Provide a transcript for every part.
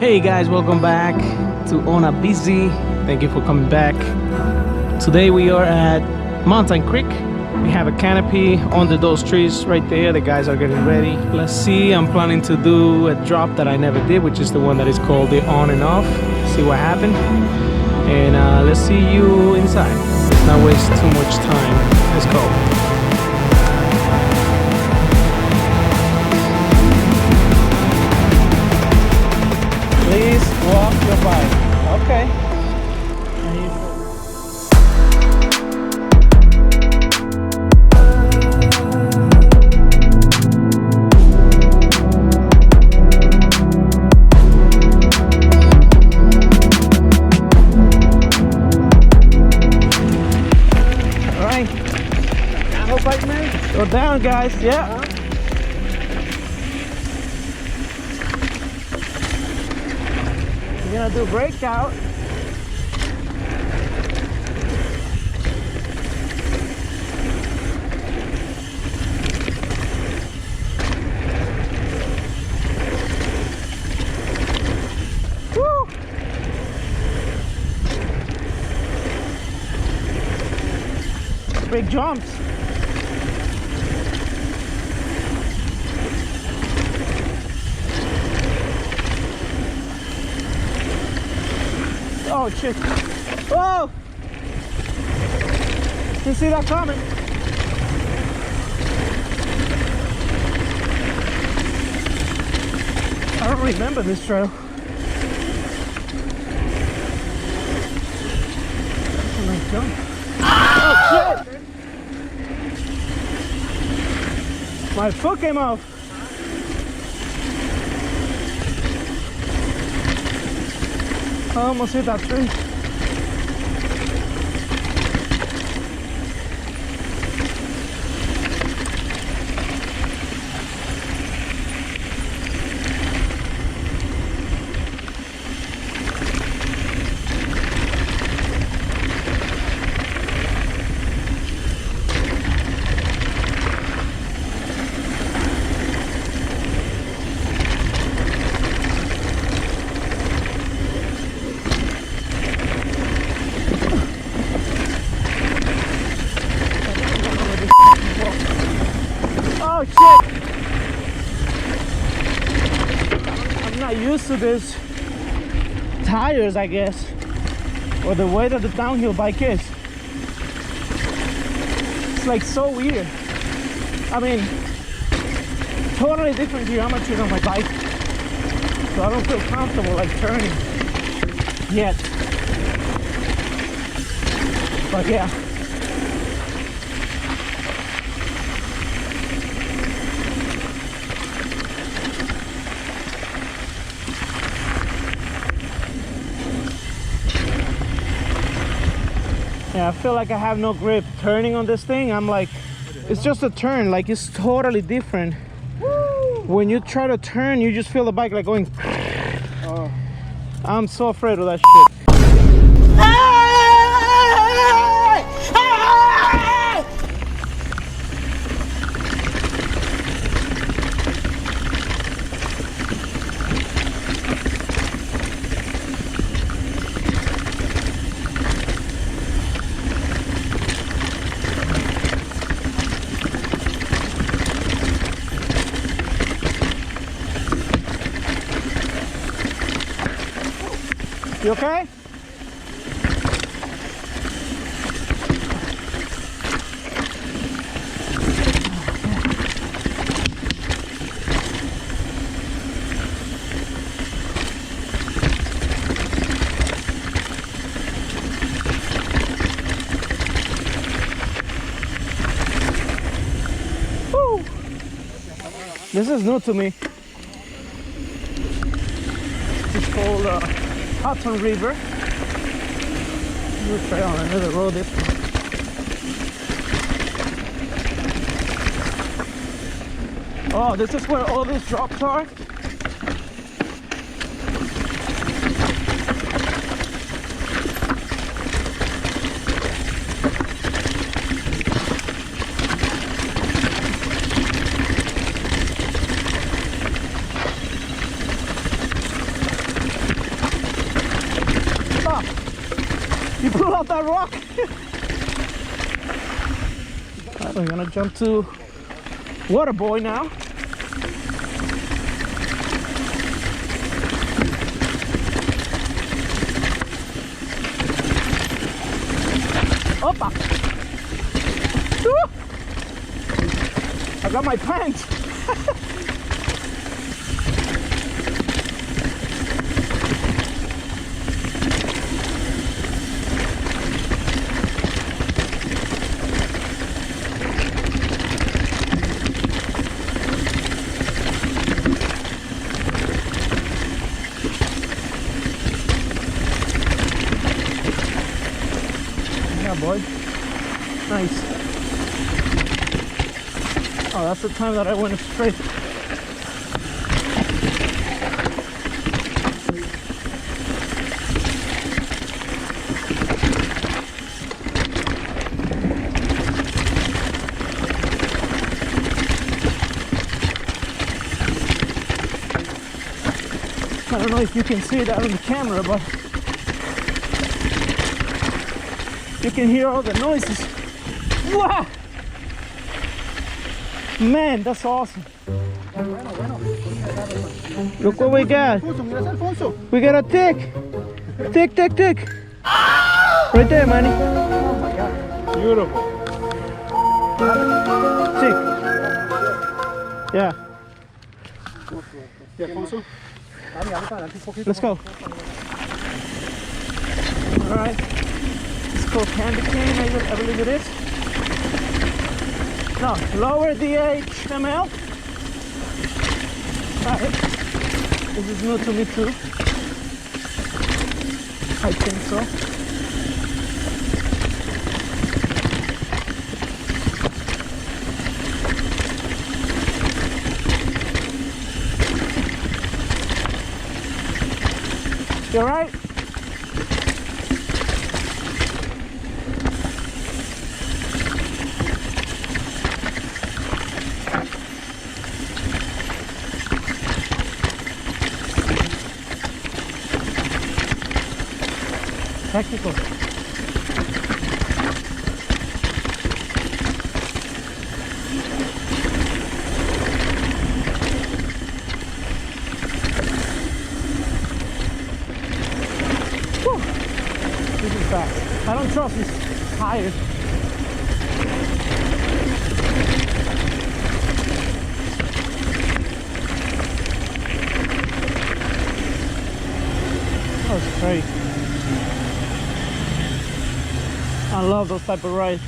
Hey guys, welcome back to Ona Busy. Thank you for coming back. Today we are at Mountain Creek. We have a canopy under those trees right there. The guys are getting ready. Let's see, I'm planning to do a drop that I never did, which is the one that is called the on and off. See what happened. And let's see you inside. Let's not waste too much time. Let's go. Please walk your bike. Okay. All right. Down, bike man. Go down, guys. Yeah. We're gonna do Breakout. Woo! Big jumps. Oh shit. Oh! You see that coming? I don't remember this trail. That's a nice jump. Oh shit! My foot came off. I almost hit that tree. Oh shit! I'm not used to this tires, I guess, or the way that the downhill bike is. It's like so weird. I mean, totally different geometry on my bike, so I don't feel comfortable like turning yet. But yeah. Yeah, I feel like I have no grip turning on this thing. I'm like, it's just a turn, like it's totally different. Woo! When you try to turn, you just feel the bike like going. Oh. I'm so afraid of that shit. You okay? Woo. This is new to me. It's called Hutton River. New trail on another road. Oh, this is where all these drops are. off that rock. Alright, we're gonna jump to Water Boy now. Opa! Woo! I got my pants. Yeah, boy. Nice. Oh, that's the time that I went straight. I don't know if you can see that on the camera, but you can hear all the noises. Wow! Man, that's awesome. Look what we got. We got a tick. Tick, tick, tick. Right there, Manny. Oh my God. Beautiful. Tick. Yeah. Let's go. All right. It's called candy cane, I believe it is. No, lower the HML. Alright. This is new to me too. I think so. You alright? Technical. Whew. This is fast. I don't trust these tires. That was great. I love those type of rides.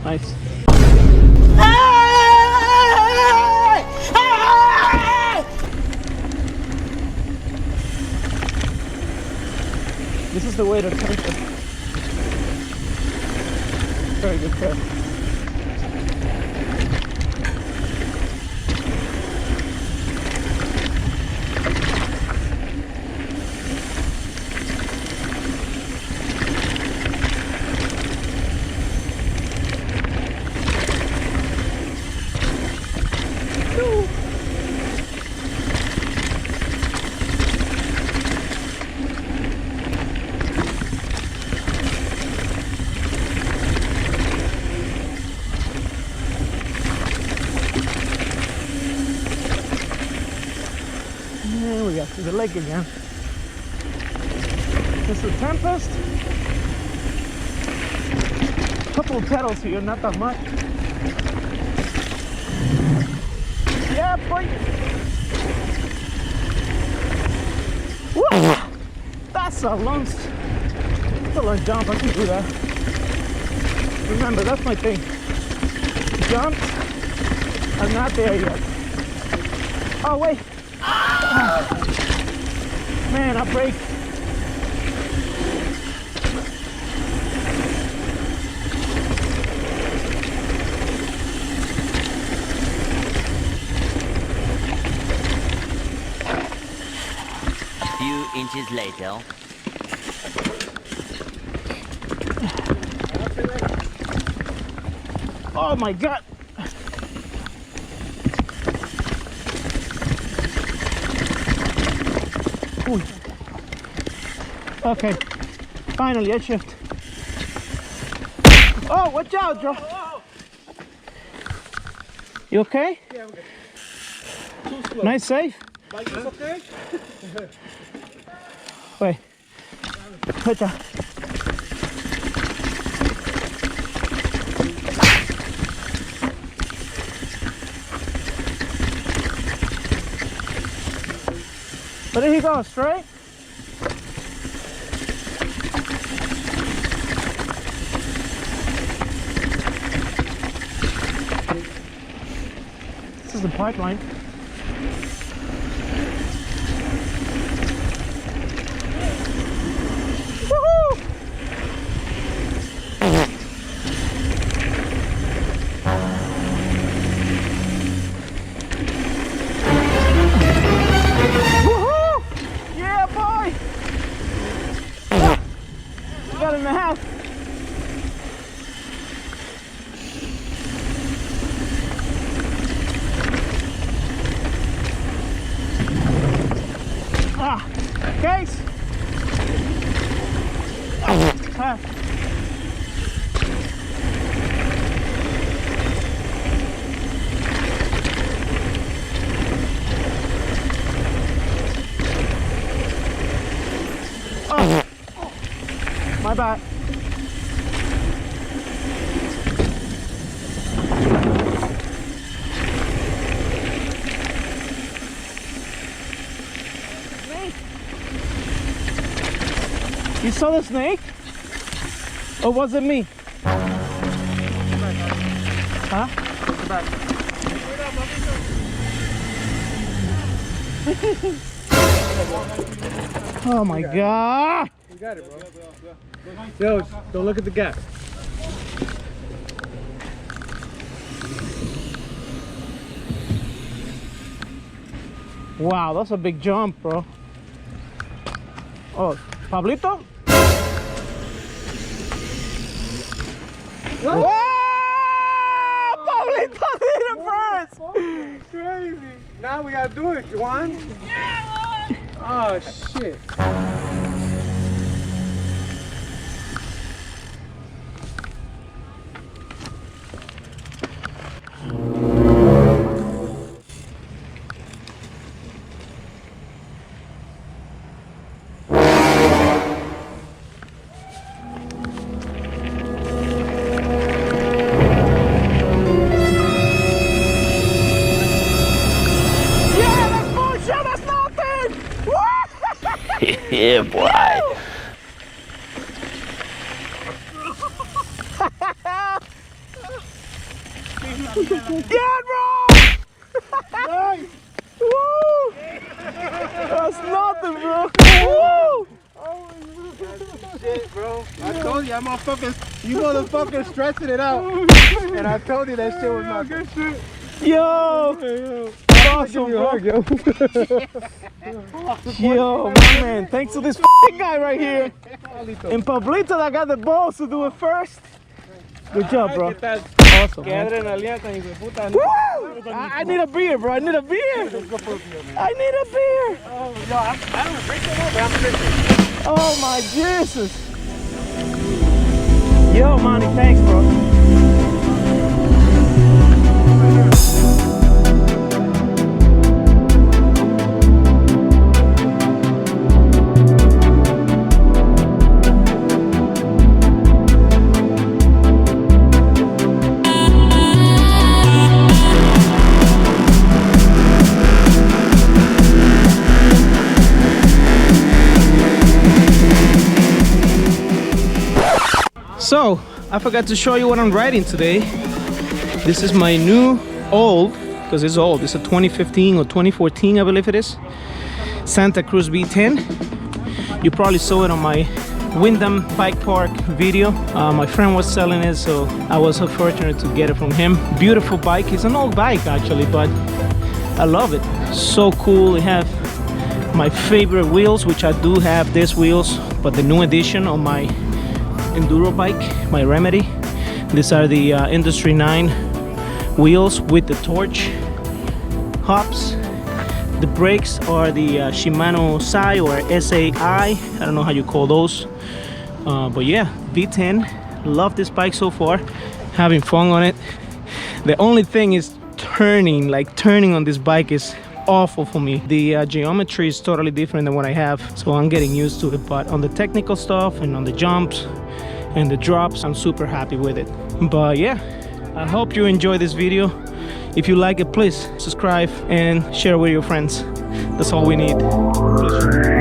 Nice. This is the way to take it. Very good trip. And we got to the lake again. Just a tempest. A couple of pedals here, not that much. Yeah, boy. Woo! That's a long jump. I can do that. Remember, that's my thing. Jump. I'm not there yet. Oh, wait. Oh. Man, I brake. A few inches later. Oh my God. Ooh. Okay. Finally, I shift. Oh, watch out, Joe. You okay? Yeah, we're good. Too slow. Nice save. Bike is okay? Wait. Watch out. Where did he go? Straight? This is the pipeline. Woohoo! Woohoo! Yeah, boy! Got in the house. Case. Oh, my bad. You saw the snake? Or was it me? Huh? Back. Oh my God! You got it, bro. Yo, don't look at the gap. Wow, that's a big jump, bro. Oh, Pablito? Whoa! Pablito did it first! Crazy. Now we gotta do it, Juan. Yeah, oh, shit. Yeah, boy. Yeah, bro! Nice. Woo! That's nothing, bro. Woo! Shit, bro. I told you, you motherfuckers stressing it out. And I told you that shit was not good shit. Yo! Awesome, bro. Yo, my man, thanks to this f***ing guy right here. And Pablito that got the balls to do it first. Good job, bro. Awesome, man. Woo! I need a beer, bro. I need a beer. I need a beer. Oh my Jesus. Yo, Monty, thanks, bro. So, I forgot to show you what I'm riding today. This is my new old, because it's old, it's a 2015 or 2014, I believe it is, Santa Cruz V10. You probably saw it on my Wyndham Bike Park video. My friend was selling it, so I was so fortunate to get it from him. Beautiful bike. It's an old bike actually, but I love it. So cool. They have my favorite wheels, which I do have these wheels, but the new edition on my enduro bike, my Remedy. These are the Industry 9 wheels with the torch hops. The brakes are the Shimano SAI or SAI. I don't know how you call those. But yeah, V10, love this bike so far, having fun on it. The only thing is turning on this bike is awful for me. The geometry is totally different than what I have, so I'm getting used to it. But on the technical stuff and on the jumps and the drops, I'm super happy with it. But yeah, I hope you enjoy this video. If you like it, please subscribe and share with your friends. That's all we need. Please.